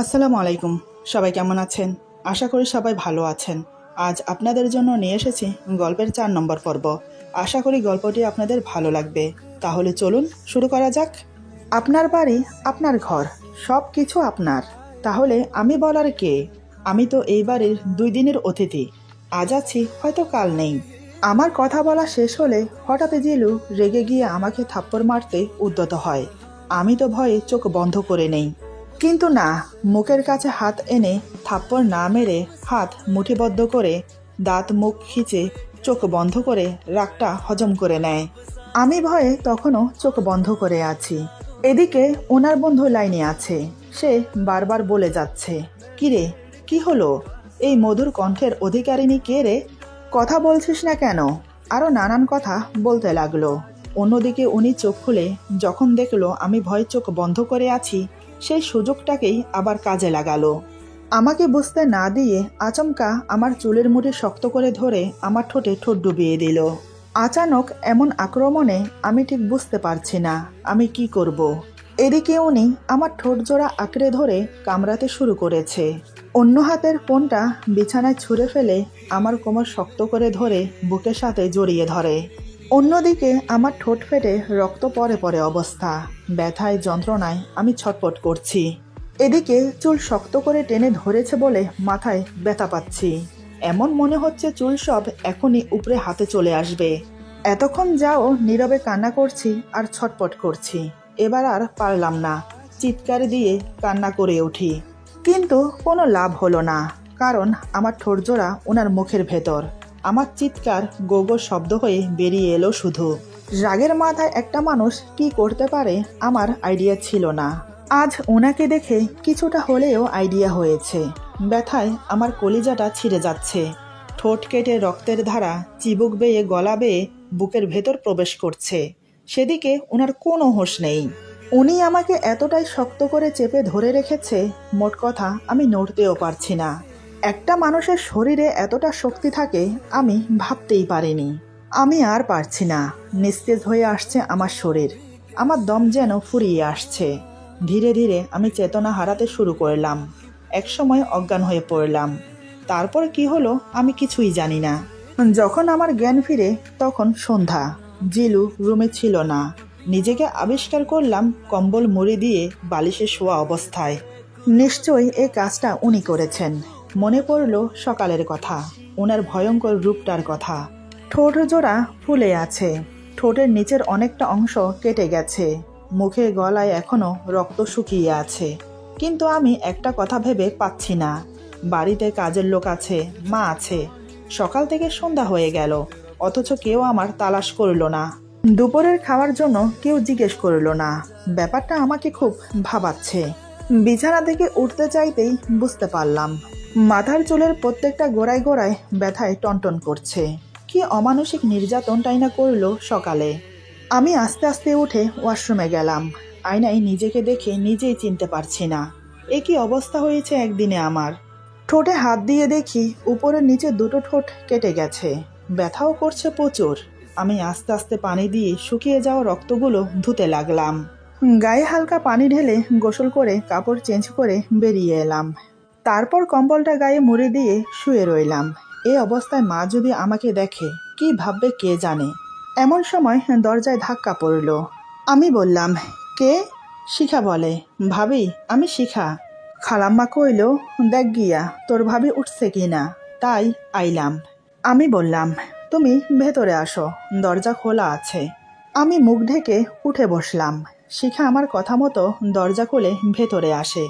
আসসালামু আলাইকুম। সবাই কেমন আছেন? আশা করি সবাই ভালো আছেন। আজ আপনাদের জন্য নিয়ে এসেছি গল্পের ৪ নম্বর পর্ব। আশা করি গল্পটি আপনাদের ভালো লাগবে। তাহলে চলুন শুরু করা যাক। আপনার বাড়ি, আপনার ঘর, সব কিছু আপনার। তাহলে আমি বলার কে? আমি তো এই বাড়ির ২ দিনের অতিথি। আজ আছি, হয়তো কাল নেই। আমার কথা বলা শেষ হলে হঠাৎ জিলু রেগে গিয়ে আমাকে থাপ্পড় মারতে উদ্যত হয়। আমি তো ভয়ে চোখ বন্ধ করে নেই। কিন্তু না, মুখের কাছে হাত এনে থাপ্পড় না মেরে হাত মুঠিবদ্ধ করে দাঁত মুখ খিচে চোখ বন্ধ করে রাগটা হজম করে নেয়। আমি ভয়ে তখনও চোখ বন্ধ করে আছি। এদিকে ওনার বন্ধু লাইনে আছে। সে বারবার বলে যাচ্ছে, কিরে, কি হলো? এই মধুর কণ্ঠের অধিকারিণী কে রে? কথা বলছিস না কেন? আরও নানান কথা বলতে লাগলো। অন্যদিকে উনি চোখ খুলে যখন দেখলো আমি ভয়ে চোখ বন্ধ করে আছি, সেই সুযোগটাকেই আবার কাজে লাগালো। আমাকে বুঝতে না দিয়ে আচমকা আমার চুলের মুঠি শক্ত করে ধরে আমার ঠোঁটে ঠোঁট ডুবিয়ে দিল। আচানক এমন আক্রমণে আমি ঠিক বুঝতে পারছি না আমি কি করব। এদিকে উনি আমার ঠোঁট জোড়া আঁকড়ে ধরে কামড়াতে শুরু করেছে। অন্য হাতের ফোনটা বিছানায় ছুঁড়ে ফেলে আমার কোমর শক্ত করে ধরে বুকের সাথে জড়িয়ে ধরে। অন্যদিকে আমার ঠোঁট ফেটে রক্ত পড়ে পড়ে অবস্থা। ব্যথায় যন্ত্রণায় আমি ছটফট করছি। এদিকে চুল শক্ত করে টেনে ধরেছে বলে মাথায় ব্যথা পাচ্ছি। এমন মনে হচ্ছে চুল সব এখনই উপরে হাতে চলে আসবে। এতক্ষণ যাও নীরবে কান্না করছি আর ছটফট করছি। এবার আর পারলাম না, চিৎকার দিয়ে কান্না করে উঠি। কিন্তু কোনো লাভ হলো না, কারণ আমার ঠোঁটজোড়া ওনার মুখের ভেতর। আমার চিৎকার গোগো শব্দ হয়ে বেরিয়ে এলো শুধু। রাগের মাথায় একটা মানুষ কি করতে পারে আমার আইডিয়া ছিল না। আজ ওনাকে দেখে কিছুটা হলেও আইডিয়া হয়েছে। ব্যথায় আমার কলিজাটা ছিঁড়ে যাচ্ছে। ঠোঁট কেটে রক্তের ধারা চিবুক বেয়ে গলা বেয়ে বুকের ভেতর প্রবেশ করছে। সেদিকে ওনার কোনো হোশ নেই। উনি আমাকে এতটাই শক্ত করে চেপে ধরে রেখেছে, মোট কথা আমি নড়তেও পারছি না। একটা মানুষের শরীরে এতটা শক্তি থাকে আমি ভাবতেই পারিনি। আমি আর পারছি না, নিস্তেজ হয়ে আসছে আমার শরীর। আমার দম যেন ফুরিয়ে আসছে। ধীরে ধীরে আমি চেতনা হারাতে শুরু করলাম। একসময় অজ্ঞান হয়ে পড়লাম। তারপর কি হলো আমি কিছুই জানি না। যখন আমার জ্ঞান ফিরে তখন সন্ধ্যা। জিলু রুমে ছিল না। নিজেকে আবিষ্কার করলাম কম্বল মুড়ি দিয়ে বালিশে শোয়া অবস্থায়। নিশ্চয়ই এই কাজটা উনি করেছেন। মনে পড়ল সকালের কথা, ওনার ভয়ঙ্কর রূপটার কথা। ঠোঁট জোড়া ফুলে আছে, ঠোঁটের নিচের অনেকটা অংশ কেটে গেছে, মুখে গলায় এখনো রক্ত শুকিয়ে আছে। কিন্তু আমি একটা কথা ভেবে পাচ্ছি না। বাড়িতে কাজের লোক আছে, মা আছে, সকাল থেকে সন্ধ্যা হয়ে গেল, অথচ কেউ আমার তালাশ করলো না। দুপুরের খাওয়ার জন্য কেউ জিজ্ঞেস করলো না। ব্যাপারটা আমাকে খুব ভাবাচ্ছে। বিছানা থেকে উঠতে চাইতেই বুঝতে পারলাম মাথার চুলের প্রত্যেকটা গোড়ায় গোড়ায় ব্যথায় টনটন করছে। কি অমানসিক নির্যাতনটাই না করলো সকালে। আমি আস্তে আস্তে উঠে ওয়াশরুমে গেলাম। আয়নায় নিজেকে দেখে নিজেই চিনতে পারছি না। এ কি অবস্থা হয়েছে একদিনে আমার। ঠোঁটে হাত দিয়ে দেখি উপরের নিচে দুটো ঠোঁট কেটে গেছে, ব্যথাও করছে প্রচুর। আমি আস্তে আস্তে পানি দিয়ে শুকিয়ে যাওয়া রক্তগুলো ধুতে লাগলাম। গায়ে হালকা পানি ঢেলে গোসল করে কাপড় চেঞ্জ করে বেরিয়ে এলাম। তারপর কম্বলটা গায়ে মুড়ি দিয়ে শুয়ে রইলাম। এই অবস্থায় মা যদি আমাকে দেখে কি ভাববে কে জানে। এমন সময় দরজায় ধাক্কা পড়ল। আমি বললাম, কে? শিখা বলে, ভাবি আমি শিখা। খালাম্মা কইল, দেখ গিয়া তোর ভাবি উঠছে কিনা, তাই আইলাম। আমি বললাম, তুমি ভেতরে আসো, দরজা খোলা আছে। আমি মুখ ঢেকে উঠে বসলাম। শিখা আমার কথা মতো দরজা খুলে ভেতরে আসে।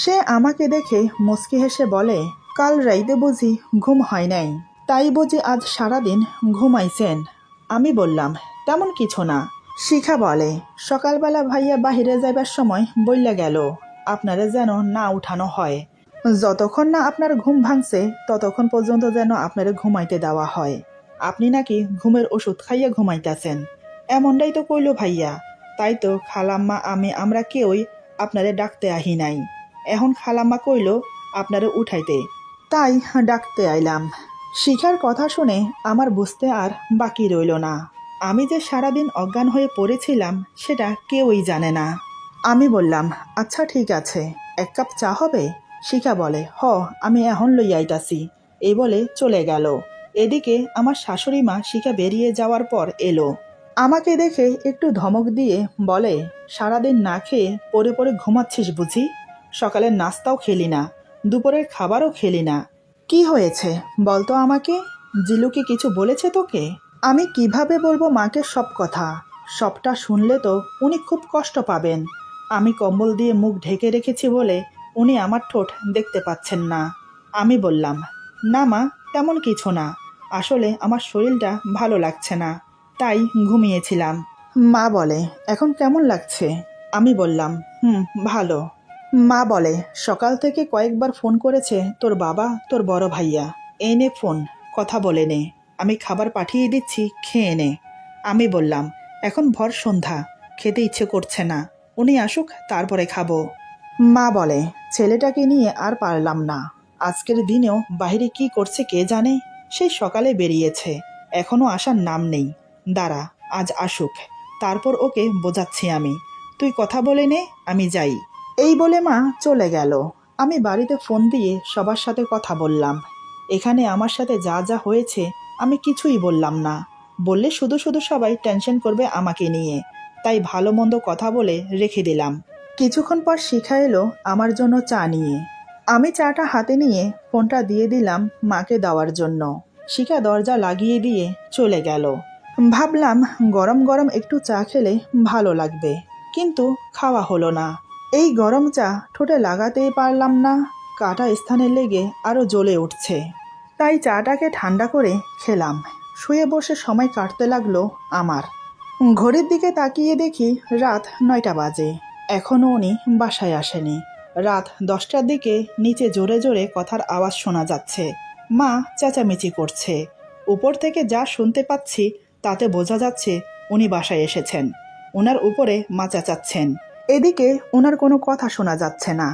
সে আমাকে দেখে মুচকি হেসে বলে, কাল রাইতে বুঝি ঘুম হয় নাই, তাই বুঝি আজ সারাদিন ঘুমাইছেন? আমি বললাম, তেমন কিছু না। শিখা বলে, সকালবেলা ভাইয়া বাহিরে যাইবার সময় বইলা গেল আপনারে যেন না উঠানো হয়। যতক্ষণ না আপনার ঘুম ভাঙছে ততক্ষণ পর্যন্ত যেন আপনারে ঘুমাইতে দেওয়া হয়। আপনি নাকি ঘুমের ওষুধ খাইয়া ঘুমাইতেছেন, এমনটাই তো কইল ভাইয়া। তাই তো খালাম্মা আমরা কেউই আপনারে ডাকতে আহি নাই। এখন খালাম্মা কইল আপনারে উঠাইতে, তাই ডাকতে আইলাম। শিখার কথা শুনে আমার বুঝতে আর বাকি রইল না। আমি যে সারাদিন অজ্ঞান হয়ে পড়েছিলাম সেটা কেউই জানে না। আমি বললাম, আচ্ছা ঠিক আছে, এক কাপ চা হবে? শিখা বলে, হ, আমি এখন লই আইতাছি। এই বলে চলে গেল। এদিকে আমার শাশুড়ি মা শিখা বেরিয়ে যাওয়ার পর এলো। আমাকে দেখে একটু ধমক দিয়ে বলে, সারাদিন না খেয়ে পড়ে পড়ে ঘুমাচ্ছিস বুঝি? সকালের নাস্তাও খেলি না, দুপুরের খাবারও খেলি না। কি হয়েছে বলতো আমাকে? জিলু কি কিছু বলেছে তোকে? আমি কিভাবে বলবো মাকে সব কথা? সবটা শুনলে তো উনি খুব কষ্ট পাবেন। আমি কম্বল দিয়ে মুখ ঢেকে রেখেছি বলে উনি আমার ঠোঁট দেখতে পাচ্ছেন না। আমি বললাম, না মা, তেমন কিছু না, আসলে আমার শরীরটা ভালো লাগছে না, তাই ঘুমিয়েছিলাম। মা বলে, এখন কেমন লাগছে? আমি বললাম, ভালো। মা বলে, সকাল থেকে কয়েকবার ফোন করেছে তোর বাবা, তোর বড় ভাইয়া। এই নে ফোন, কথা বলে নে, আমি খাবার পাঠিয়ে দিচ্ছি, খেয়ে নে। আমি বললাম, এখন ভর সন্ধ্যা, খেতে ইচ্ছে করছে না, উনি আসুক তারপরে খাবো। মা বলে, ছেলেটাকে নিয়ে আর পারলাম না। আজকের দিনেও বাইরে কি করছে কে জানে। সেই সকালে বেরিয়েছে, এখনো আসার নাম নেই। দাঁড়া, আজ আসুক, তারপর ওকে বোঝাচ্ছি আমি। তুই কথা বলে নে, আমি যাই। এই বলে মা চলে গেল। আমি বাড়িতে ফোন দিয়ে সবার সাথে কথা বললাম। এখানে আমার সাথে যা যা হয়েছে আমি কিছুই বললাম না। বললে শুধু শুধু সবাই টেনশন করবে আমাকে নিয়ে, তাই ভালো মন্দ কথা বলে রেখে দিলাম। কিছুক্ষণ পর শিখা এলো আমার জন্য চা নিয়ে। আমি চাটা হাতে নিয়ে ফোনটা দিয়ে দিলাম মাকে দেওয়ার জন্য। শিখা দরজা লাগিয়ে দিয়ে চলে গেল। ভাবলাম গরম গরম একটু চা খেলে ভালো লাগবে, কিন্তু খাওয়া হলো না। এই গরম চা ঠোঁটে লাগাতেই পারলাম না, কাটা স্থানে লেগে আরও জ্বলে উঠছে। তাই চাটাকে ঠান্ডা করে খেলাম। শুয়ে বসে সময় কাটতে লাগলো আমার। ঘড়ির দিকে তাকিয়ে দেখি রাত 9টা বাজে, এখনও উনি বাসায় আসেনি। রাত 10টার দিকে নিচে জোরে জোরে কথার আওয়াজ শোনা যাচ্ছে। মা চেঁচামেচি করছে। উপর থেকে যা শুনতে পাচ্ছি তাতে বোঝা যাচ্ছে উনি বাসায় এসেছেন। ওনার উপরে মা চেঁচাচ্ছেন। এদিকে ওনার কোনো কথা শোনা যাচ্ছে না,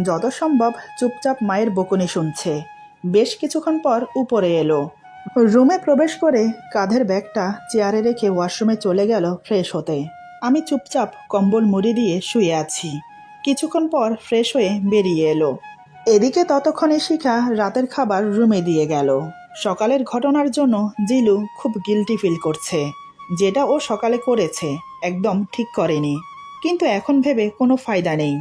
যত সম্ভব চুপচাপ মায়ের বকুনি শুনছে। বেশ কিছুক্ষণ পর উপরে এলো। রুমে প্রবেশ করে কাঁধের ব্যাগটা চেয়ারে রেখে ওয়াশরুমে চলে গেল ফ্রেশ হতে। আমি চুপচাপ কম্বল মুড়ি দিয়ে শুয়ে আছি। কিছুক্ষণ পর ফ্রেশ হয়ে বেরিয়ে এলো। এদিকে ততক্ষণে শিখা রাতের খাবার রুমে দিয়ে গেল। সকালের ঘটনার জন্য জিলু খুব গিল্টি ফিল করছে। যেটা ও সকালে করেছে একদম ঠিক করেনি, কিন্তু এখন ভেবে কোনো ফায়দা নেই।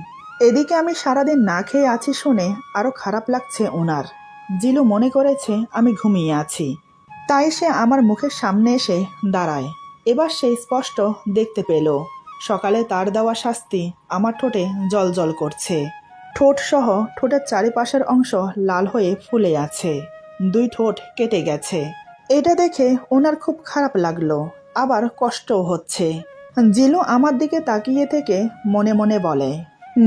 এদিকে আমি সারাদিন না খেয়ে আছি শুনে আরও খারাপ লাগছে ওনার। জিলু মনে করেছে আমি ঘুমিয়ে আছি, তাই সে আমার মুখের সামনে এসে দাঁড়ায়। এবার সে স্পষ্ট দেখতে পেল সকালে তার দেওয়া শাস্তি আমার ঠোঁটে জল করছে। ঠোঁট সহ ঠোঁটের চারিপাশের অংশ লাল হয়ে ফুলে আছে, 2 ঠোঁট কেটে গেছে। এটা দেখে ওনার খুব খারাপ লাগলো, আবার কষ্টও হচ্ছে। জিলু আমার দিকে তাকিয়ে থেকে মনে মনে বলে,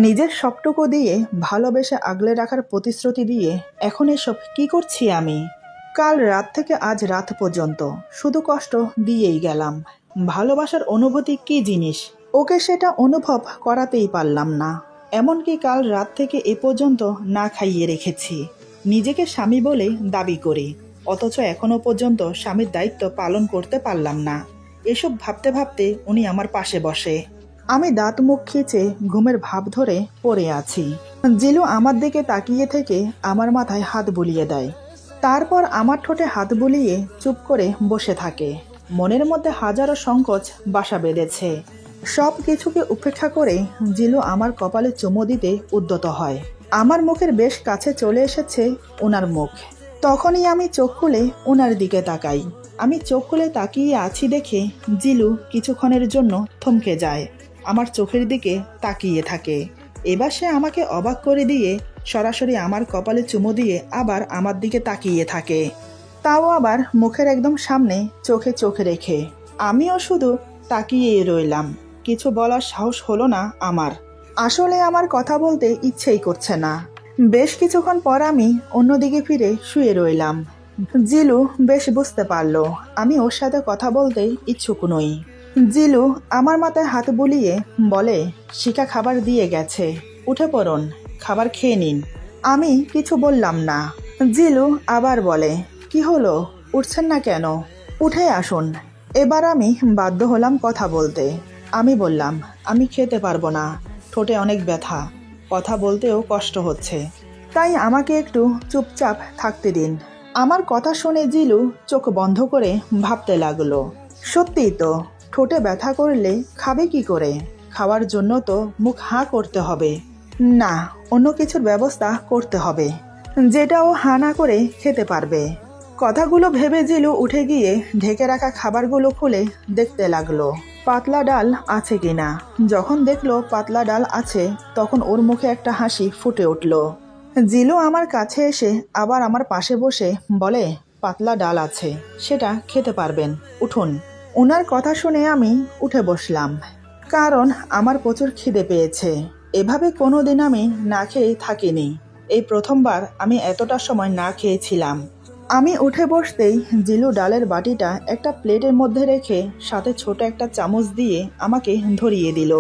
নিজের সবটুকু দিয়ে ভালোবেসে আগলে রাখার প্রতিশ্রুতি দিয়ে এখন এসব কি করছি আমি? কাল রাত থেকে আজ রাত পর্যন্ত শুধু কষ্ট দিয়েই গেলাম। ভালোবাসার অনুভূতি কি জিনিস ওকে সেটা অনুভব করাতেই পারলাম না। এমনকি কাল রাত থেকে এ পর্যন্ত না খাইয়ে রেখেছি। নিজেকে স্বামী বলে দাবি করি, অথচ এখনো পর্যন্ত স্বামীর দায়িত্ব পালন করতে পারলাম না। এসব ভাবতে ভাবতে উনি আমার পাশে বসে। আমি দাঁত মুখ খিচে ঘুমের ভাব ধরে পড়ে আছি। জিলু আমার দিকে তাকিয়ে থেকে আমার মাথায় হাত বুলিয়ে দেয়, তারপর আমার ঠোঁটে হাত বুলিয়ে চুপ করে বসে থাকে। মনের মধ্যে হাজারো সংকোচ বাসা বেঁধেছে। সব কিছুকে উপেক্ষা করে জিলু আমার কপালে চুমো দিতে উদ্যত হয়। আমার মুখের বেশ কাছে চলে এসেছে ওনার মুখ। তখনই আমি চোখ খুলে ওনার দিকে তাকাই। আমি চোখ খুলে তাকিয়ে আছি দেখে জিলু কিছুক্ষণের জন্য থমকে যায়, আমার চোখের দিকে তাকিয়ে থাকে। এবার সে আমাকে অবাক করে দিয়ে সরাসরি আমার কপালে চুমো দিয়ে আবার আমার দিকে তাকিয়ে থাকে, তাও আবার মুখের একদম সামনে, চোখে চোখ রেখে। আমিও শুধু তাকিয়েই রইলাম, কিছু বলার সাহস হলো না আমার। আসলে আমার কথা বলতে ইচ্ছেই করছে না। বেশ কিছুক্ষণ পর আমি অন্যদিকে ফিরে শুয়ে রইলাম। জিলু বেশ বুঝতে পারলো আমি ওর সাথে কথা বলতে ইচ্ছুক নই। জিলু আমার মাথায় হাত বুলিয়ে বলে, শিখা খাবার দিয়ে গেছে, উঠে পড়ুন, খাবার খেয়ে নিন। আমি কিছু বললাম না। জিলু আবার বলে, কি হলো, উঠছেন না কেন? উঠে আসুন। এবার আমি বাধ্য হলাম কথা বলতে। আমি বললাম, আমি খেতে পারবো না, ঠোঁটে অনেক ব্যথা। কথা বলতেও কষ্ট হচ্ছে, তাই আমাকে একটু চুপচাপ থাকতে দিন। আমার কথা শুনে জিলু চোখ বন্ধ করে ভাবতে লাগলো, সত্যিই তো, ঠোঁটে ব্যথা করলে খাবে কি করে? খাওয়ার জন্য তো মুখ হাঁ করতে হবে। না, অন্য কিছুর ব্যবস্থা করতে হবে, যেটা ও হাঁ না করে খেতে পারবে। কথাগুলো ভেবে জিলু উঠে গিয়ে ঢেকে রাখা খাবারগুলো খুলে দেখতে লাগলো পাতলা ডাল আছে কিনা। যখন দেখলো পাতলা ডাল আছে, তখন ওর মুখে একটা হাসি ফুটে উঠল। জিলু আমার কাছে এসে আবার আমার পাশে বসে বলে, পাতলা ডাল আছে, সেটা খেতে পারবেন, উঠুন। ওনার কথা শুনে আমি উঠে বসলাম, কারণ আমার প্রচুর খিদে পেয়েছে। এভাবে কোনোদিন আমি না খেয়ে থাকিনি, এই প্রথমবার আমি এতটা সময় না খেয়েছিলাম। আমি উঠে বসতেই জিলু ডালের বাটিটা একটা প্লেটের মধ্যে রেখে সাথে ছোট একটা চামচ দিয়ে আমাকে ধরিয়ে দিল।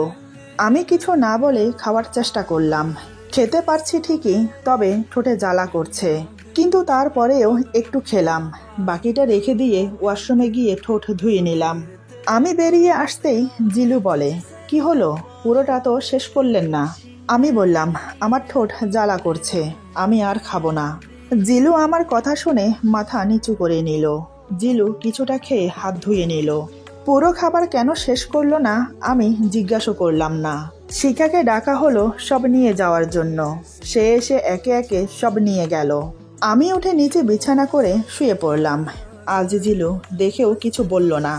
আমি কিছু না বলে খাওয়ার চেষ্টা করলাম। খেতে পারছি ঠিকই, তবে ঠোঁটে জ্বালা করছে, কিন্তু তারপরেও একটু খেলাম। বাকিটা রেখে দিয়ে ওয়াশরুমে গিয়ে ঠোঁট ধুয়ে নিলাম। আমি বেরিয়ে আসতেই জিলু বলে, কি হলো, পুরোটা তো শেষ করলেন না? আমি বললাম, আমার ঠোঁট জ্বালা করছে, আমি আর খাবো না। জিলু আমার কথা শুনে মাথা নিচু করে নিল। জিলু কিছুটা খেয়ে হাত ধুয়ে নিল। পুরো খাবার কেন শেষ করলো না আমি জিজ্ঞাসা করলাম না। শিখাকে ডাকা হলো সব নিয়ে যাওয়ার জন্য। সে এসে একে একে সব নিয়ে গেল। আমি উঠে নিচে বিছানা করে শুয়ে পড়লাম। আজ জিলু দেখেও কিছু বলল না,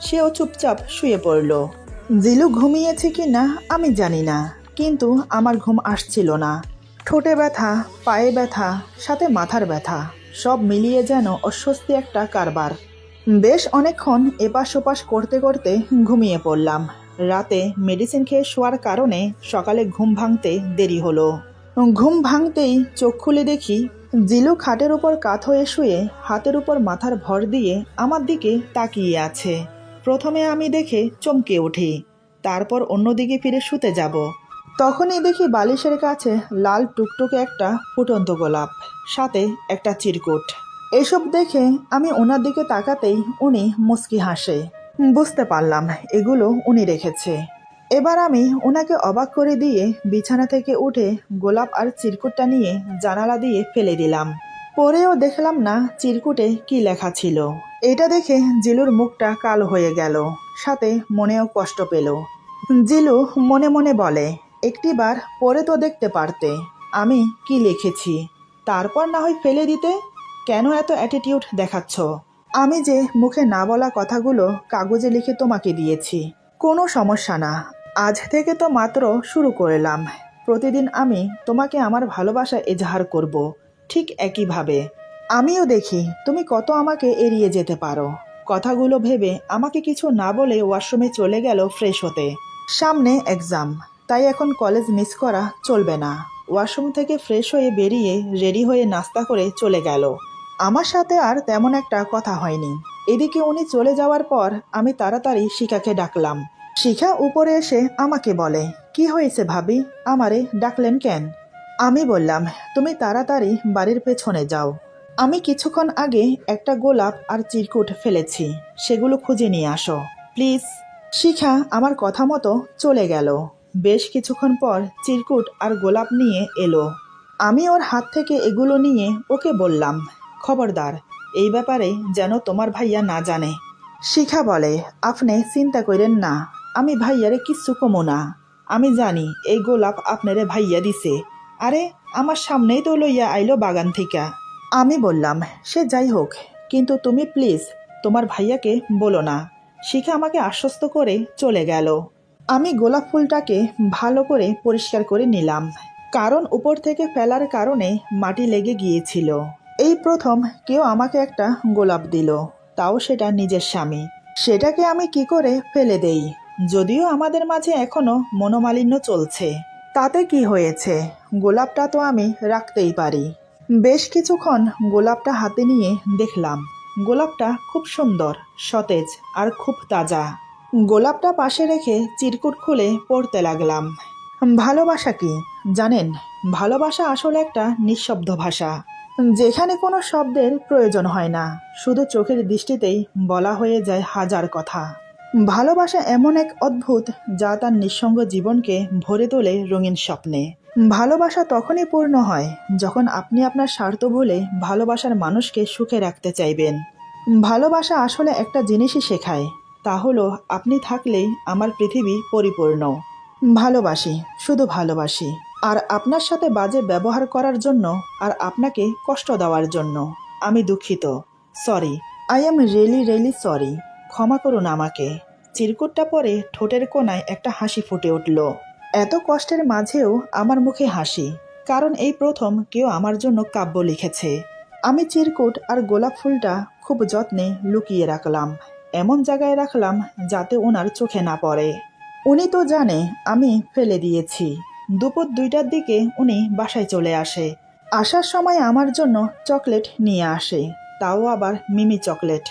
সেও চুপচাপ শুয়ে পড়ল। জিলু ঘুমিয়েছে কি না আমি জানি না, কিন্তু আমার ঘুম আসছিল না। ঠোঁটে ব্যথা, পায়ে ব্যথা, সাথে মাথার ব্যথা, সব মিলিয়ে যেন অস্বস্তি একটা কারবার। বেশ অনেকক্ষণ এপাশ ওপাশ করতে করতে ঘুমিয়ে পড়লাম। রাতে মেডিসিন খেয়ে শোয়ার কারণে সকালে ঘুম ভাঙতে দেরি হলো। ঘুম ভাঙতেই চোখ খুলে দেখি জিলু খাটের উপর কাত হয়ে শুয়ে হাতের উপর মাথার ভর দিয়ে আমার দিকে তাকিয়ে আছে। প্রথমে আমি দেখে চমকে উঠি, তারপর অন্যদিকে ফিরে শুতে যাব। তখনই দেখি বালিশের কাছে লাল টুকটুকে একটা ফুটন্ত গোলাপ, সাথে একটা চিরকুট। এসব দেখে আমি ওনার দিকে তাকাতেই উনি মুচকি হাসে। বুঝতে পারলাম এগুলো উনি রেখেছে। এবার আমি ওনাকে অবাক করে দিয়ে বিছানা থেকে উঠে গোলাপ আর চিরকুটটা নিয়ে জানালা দিয়ে ফেলে দিলাম। পরেও দেখলাম না চিরকুটে কি লেখা ছিল। এটা দেখে জিলুর মুখটা কালো হয়ে গেল, সাথে মনেও কষ্ট পেল। জিলু মনে মনে বলে, একটিবার পড়ে তো দেখতে পারতে আমি কি লিখেছি, তারপর না হয় ফেলে দিতে। কেন এত অ্যাটিটিউড দেখাচ্ছ? আমি যে মুখে না বলা কথাগুলো কাগজে লিখে তোমাকে দিয়েছি। কোনো সমস্যা না, আজ থেকে তো মাত্র শুরু করলাম। প্রতিদিন আমি তোমাকে আমার ভালোবাসা এজাহার করব, ঠিক একইভাবে। আমিও দেখি তুমি কত আমাকে এড়িয়ে যেতে পারো। কথাগুলো ভেবে আমাকে কিছু না বলে ওয়াশরুমে চলে গেল ফ্রেশ হতে। সামনে এক্সাম, তাই এখন কলেজ মিস করা চলবে না। ওয়াশরুম থেকে ফ্রেশ হয়ে বেরিয়ে রেডি হয়ে নাস্তা করে চলে গেল। আমার সাথে আর তেমন একটা কথা হয়নি। এদিকে উনি চলে যাওয়ার পর আমি তাড়াতাড়ি শিখাকে ডাকলাম। শিখা উপরে এসে আমাকে বলে, কি হয়েছে ভাবি, আমারে ডাকলেন কেন? আমি বললাম, তুমি তাড়াতাড়ি বাড়ির পেছনে যাও। আমি কিছুক্ষণ আগে একটা গোলাপ আর চিরকুট ফেলেছি, সেগুলো খুঁজে নিয়ে আসো প্লিজ। শিখা আমার কথা মতো চলে গেল। বেশ কিছুক্ষণ পর চিরকুট আর গোলাপ নিয়ে এলো। আমি ওর হাত থেকে এগুলো নিয়ে ওকে বললাম, খবরদার, এই ব্যাপারে যেন তোমার ভাইয়া না জানে। শিখা বলে, আপনি চিন্তা করেন না, আমি ভাইয়ারে কিচ্ছু কমো না। আমি জানি এই গোলাপ আপনারে ভাইয়া দিছে। আরে আমার সামনেই তো লইয়া আইলো বাগান থেকে। আমি বললাম, সে যাই হোক, কিন্তু তুমি প্লিজ তোমার ভাইয়াকে বলো না। শিখা আমাকে আশ্বস্ত করে চলে গেল। আমি গোলাপ ফুলটাকে ভালো করে পরিষ্কার করে নিলাম, কারণ উপর থেকে ফেলার কারণে মাটি লেগে গিয়েছিল। এই প্রথম কেউ আমাকে একটা গোলাপ দিল, তাও সেটা নিজের স্বামী। সেটাকে আমি কি করে ফেলে দেই? যদিও আমাদের মাঝে এখনো মনোমালিন্য চলছে, তাতে কি হয়েছে? গোলাপটা তো আমি রাখতেই পারি। বেশ কিছুক্ষণ গোলাপটা হাতে নিয়ে দেখলাম। গোলাপটা খুব সুন্দর, সতেজ আর খুব তাজা। গোলাপটা পাশে রেখে চিরকুট খুলে পড়তে লাগলাম। ভালোবাসা কি জানেন? ভালোবাসা আসলে একটা নিঃশব্দ ভাষা, যেখানে কোনো শব্দের প্রয়োজন হয় না, শুধু চোখের দৃষ্টিতেই বলা হয়ে যায় হাজার কথা। ভালোবাসা এমন এক অদ্ভুত, যা তার নিঃসঙ্গ জীবনকে ভরে তোলে রঙিন স্বপ্নে। ভালোবাসা তখনই পূর্ণ হয় যখন আপনি আপনার স্বার্থ ভুলে ভালোবাসার মানুষকে সুখে রাখতে চাইবেন। ভালোবাসা আসলে একটা জিনিসই শেখায়, তা হলো আপনি থাকলেই আমার পৃথিবী পরিপূর্ণ। ভালোবাসি, শুধু ভালোবাসি। আর আপনার সাথে বাজে ব্যবহার করার জন্য আর আপনাকে কষ্ট দেওয়ার জন্য আমি দুঃখিত। Sorry, I am really sorry. ক্ষমা করুন আমাকে। চিরকুটটা পরে ঠোঁটের কোণায় একটা হাসি ফুটে উঠল। এত কষ্টের মাঝেও আমার মুখে হাসি, কারণ এই প্রথম কেউ আমার জন্য কাব্য লিখেছে। আমি চিরকুট আর গোলাপ ফুলটা খুব যত্নে লুকিয়ে রাখলাম, এমন জায়গায় রাখলাম যাতে ওনার চোখে না পড়ে। উনি তো জানে আমি ফেলে দিয়েছি। দুপুর 2টার দিকে উনি বাসায় চলে আসে। আসার সময় আমার জন্য চকলেট নিয়ে আসে, তাও আবার মিমি চকলেট,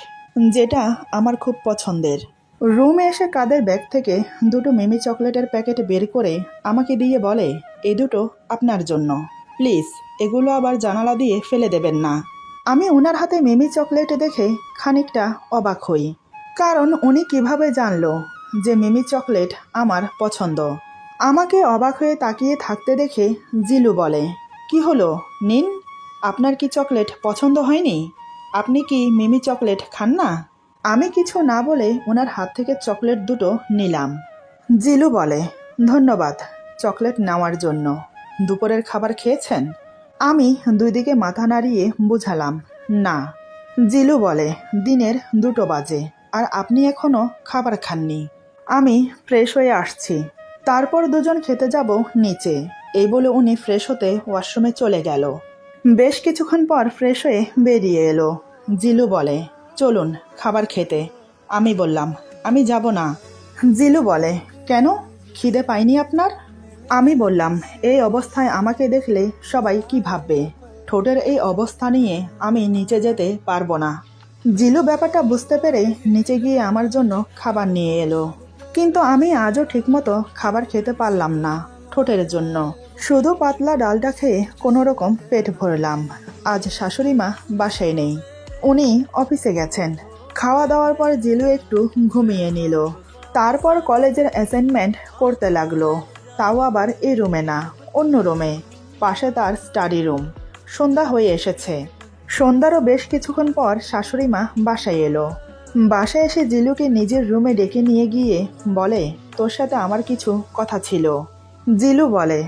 যেটা আমার খুব পছন্দের। রুমে এসে কাদের ব্যাগ থেকে দুটো মিমি চকলেটের প্যাকেট বের করে আমাকে দিয়ে বলে, এই দুটো আপনার জন্য, প্লিজ এগুলো আবার জানালা দিয়ে ফেলে দেবেন না। আমি ওনার হাতে মিমি চকলেট দেখে খানিকটা অবাক হই, কারণ উনি কিভাবে জানলো যে মিমি চকলেট আমার পছন্দ। আমাকে অবাক হয়ে তাকিয়ে থাকতে দেখে জিলু বলে, কি হলো নিন, আপনার কি চকলেট পছন্দ হয়নি? আপনি কি মিমি চকলেট খান না? আমি কিছু না বলে ওনার হাত থেকে চকলেট দুটো নিলাম। জিলু বলে, ধন্যবাদ চকলেট নেওয়ার জন্য। দুপুরের খাবার খেয়েছেন? আমি দুই দিকে মাথা নাড়িয়ে বুঝালাম, না। জিলু বলে, দিনের 2টো বাজে আর আপনি এখনো খাবার খাননি। আমি ফ্রেশ হয়ে আসছি, তারপর দুজন খেতে যাব নিচে। এই বলে উনি ফ্রেশ হতে ওয়াশরুমে চলে গেল। বেশ কিছুক্ষণ পর ফ্রেশ হয়ে বেরিয়ে এলো। জিলু বলে, চলুন খাবার খেতে। আমি বললাম, আমি যাব না। জিলু বলে, কেন, খিদে পায়নি আপনার? আমি বললাম, এই অবস্থায় আমাকে দেখলে সবাই কি ভাববে? ঠোঁটের এই অবস্থা নিয়ে আমি নিচে যেতে পারবো না। জিলু ব্যাপারটা বুঝতে পেরে নিচে গিয়ে আমার জন্য খাবার নিয়ে এলো, কিন্তু আমি আজও ঠিকমতো খাবার খেতে পারলাম না ঠোঁটের জন্য। শুধু পাতলা ডালটা খেয়ে কোনো রকম পেট ভরলাম। আজ শাশুড়ি মা বাসায় নেই, উনি অফিসে গেছেন। খাওয়া দাওয়ার পর জিলু একটু ঘুমিয়ে নিল। তারপর কলেজের অ্যাসাইনমেন্ট করতে লাগলো, তাও আবার এই রুমে না, অন্য রুমে, পাশে তার স্টাডি রুম। সন্ধ্যা হয়ে এসেছে। সন্ধ্যারও বেশ কিছুক্ষণ পর শাশুড়ি মা বাসায় এলো। বাসায় এসে জিলুকে নিজের রুমে ডেকে নিয়ে গিয়ে বলে, তোর সাথে আমার কিছু কথা ছিল। জিলু বলে,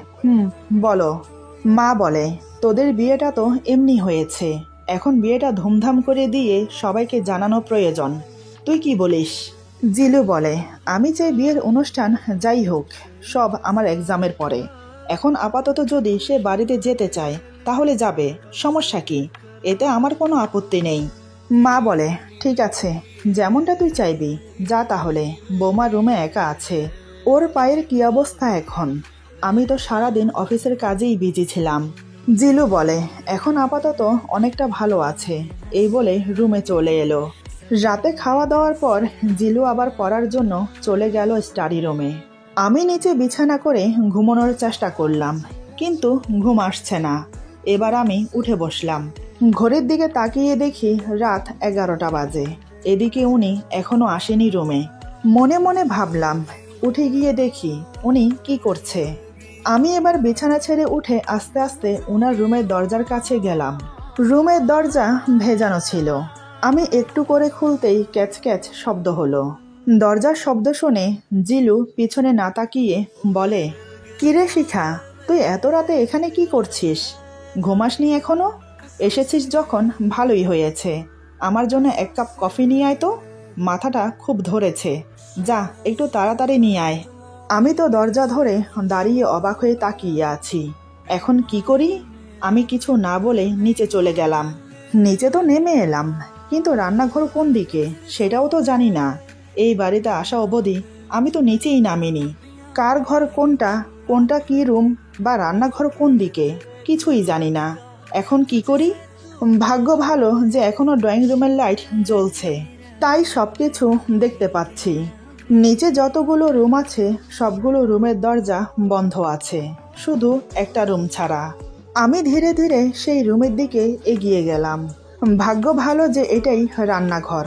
বলো। মা বলে, তোদের বিয়েটা তো এমনি হয়েছে, এখন বিয়েটা ধুমধাম করে দিয়ে সবাইকে জানানো প্রয়োজন। তুই কি বলিস? জিলু বলে, আমি চাই বিয়ের অনুষ্ঠান যাই হোক, সব আমার এক্সামের পরে। এখন আপাতত যদি সে বাড়িতে যেতে চায় তাহলে যাবে, সমস্যা কি? এতে আমার কোনো আপত্তি নেই। মা বলে, ঠিক আছে, যেমনটা তুই চাইবি, যা তাহলে। বৌমা রুমে একা আছে, ওর পায়ের কি অবস্থা এখন? আমি তো সারাদিন অফিসের কাজেই বিজি ছিলাম। জিলু বলে, এখন আপাতত অনেকটা ভালো আছে। এই বলে রুমে চলে এলো। রাতে খাওয়া দাওয়ার পর জিলু আবার পড়ার জন্য চলে গেল স্টাডি রুমে। আমি নিচে বিছানা করে ঘুমানোর চেষ্টা করলাম, কিন্তু ঘুম আসছে না। এবার আমি উঠে বসলাম। ঘড়ির দিকে তাকিয়ে দেখি রাত 11টা বাজে। এদিকে উনি এখনো আসেনি রুমে। মনে মনে ভাবলাম, উঠে গিয়ে দেখি উনি কি করছে। আমি এবার বিছানা ছেড়ে উঠে আস্তে আস্তে ওনার রুমের দরজার কাছে গেলাম। রুমের দরজা ভেজানো ছিল। আমি একটু করে খুলতেই ক্যাচ ক্যাচ শব্দ হলো। দরজার শব্দ শুনে জিলু পিছনে না তাকিয়ে বলে, কিরে শিখা, তুই এত রাতে এখানে কি করছিস? ঘুমাসনি এখনো? এসেছিস যখন ভালোই হয়েছে। আমার জন্য 1 কাপ কফি নিয়ে আয় তো, মাথাটা খুব ধরেছে। যা, একটু তাড়াতাড়ি নিয়ে আয়। আমি তো দরজা ধরে দাঁড়িয়ে অবাক হয়ে তাকিয়ে আছি। এখন কি করি? আমি কিছু না বলে নিচে চলে গেলাম। নিচে তো নেমে এলাম, কিন্তু রান্নাঘর কোন দিকে সেটাও তো জানি না। এই বাড়িতে আসা অবধি আমি তো নিচেই নামিনি। কার ঘর কোনটা, কোনটা কি রুম বা রান্নাঘর কোন দিকে, কিছুই জানি না। এখন কি করি? ভাগ্য ভালো যে এখনো ড্রয়িং রুমের লাইট জ্বলছে, তাই সব কিছু দেখতে পাচ্ছি। নিচে যতগুলো রুম আছে সবগুলো রুমের দরজা বন্ধ আছে, শুধু একটা রুম ছাড়া। আমি ধীরে ধীরে সেই রুমের দিকে এগিয়ে গেলাম। ভাগ্য ভালো যে এটাই রান্নাঘর।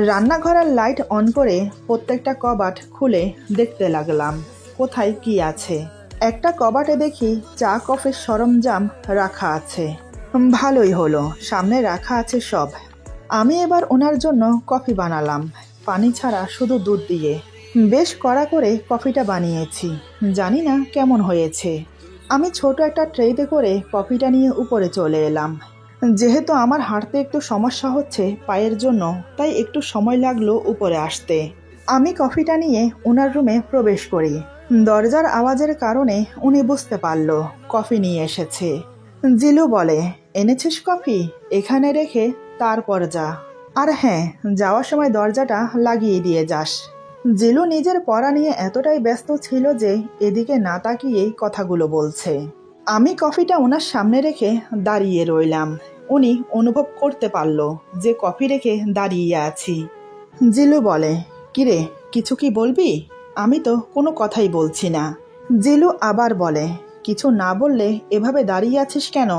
রান্নাঘরের লাইট অন করে প্রত্যেকটা কবাট খুলে দেখতে লাগলাম কোথায় কি আছে। একটা কবাটে দেখি চা কফির সরঞ্জাম রাখা আছে। ভালোই হলো, সামনে রাখা আছে সব। আমি এবার ওনার জন্য কফি বানালাম, পানি ছাড়া শুধু দুধ দিয়ে। বেশ কড়া করে কফিটা বানিয়েছি, জানি না কেমন হয়েছে। আমি ছোট একটা ট্রেতে করে কফিটা নিয়ে উপরে চলে এলাম। যেহেতু আমার হাঁটতে একটু সমস্যা হচ্ছে পায়ের জন্য, তাই একটু সময় লাগলো উপরে আসতে। আমি কফিটা নিয়ে ওনার রুমে প্রবেশ করি। দরজার আওয়াজের কারণে উনি বুঝতে পারল কফি নিয়ে এসেছে। জিলু বলে, এনেছিস কফি? এখানে রেখে তারপর যা। আর হ্যাঁ, যাওয়ার সময় দরজাটা লাগিয়ে দিয়ে যাস। জিলু নিজের পড়া নিয়ে এতটাই ব্যস্ত ছিল যে এদিকে না তাকিয়েই কথাগুলো বলছে। আমি কফিটা ওনার সামনে রেখে দাঁড়িয়ে রইলাম। উনি অনুভব করতে পারল যে কফি রেখে দাঁড়িয়ে আছি। জিলু বলে, কিরে, কিছু কি বলবি? আমি তো কোনো কথাই বলছি না। জিলু আবার বলে, কিছু না বললে এভাবে দাঁড়িয়ে আছিস কেন?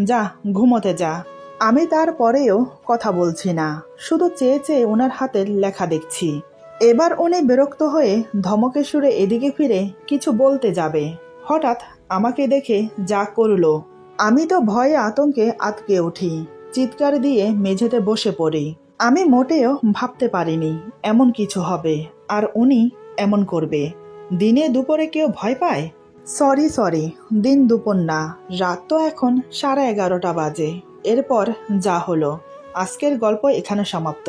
যা ঘুমোতে যা। আমি তারপরেও কথা বলছি না, শুধু চেয়ে চেয়ে ওনার হাতের লেখা দেখছি। এবার উনি বিরক্ত হয়ে ধমকে সুরে এদিকে ফিরে কিছু বলতে যাবে, হঠাৎ আমাকে দেখে যা করলো। আমি তো ভয়ে আতঙ্কে আটকে উঠি, চিৎকার দিয়ে মেঝেতে বসে পড়ি। আমি মোটেও ভাবতে পারিনি এমন কিছু হবে, আর উনি এমন করবে। দিনে দুপুরে কেউ ভয় পায়? সরি, দিন দুপুর না, রাত তো এখন 11:30 বাজে। এরপর যা হলো, আজকের গল্প এখানে সমাপ্ত।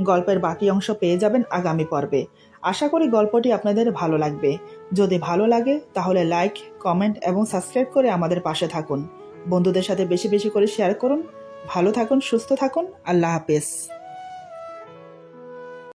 গল্পের বাকি অংশ পেয়ে যাবেন আগামী পর্বে। আশা করি গল্পটি আপনাদের ভালো লাগবে। যদি ভালো লাগে তাহলে লাইক, কমেন্ট এবং সাবস্ক্রাইব করে আমাদের পাশে থাকুন। বন্ধুদের সাথে বেশি বেশি করে শেয়ার করুন। ভালো থাকুন, সুস্থ থাকুন। আল্লাহ হাফেজ।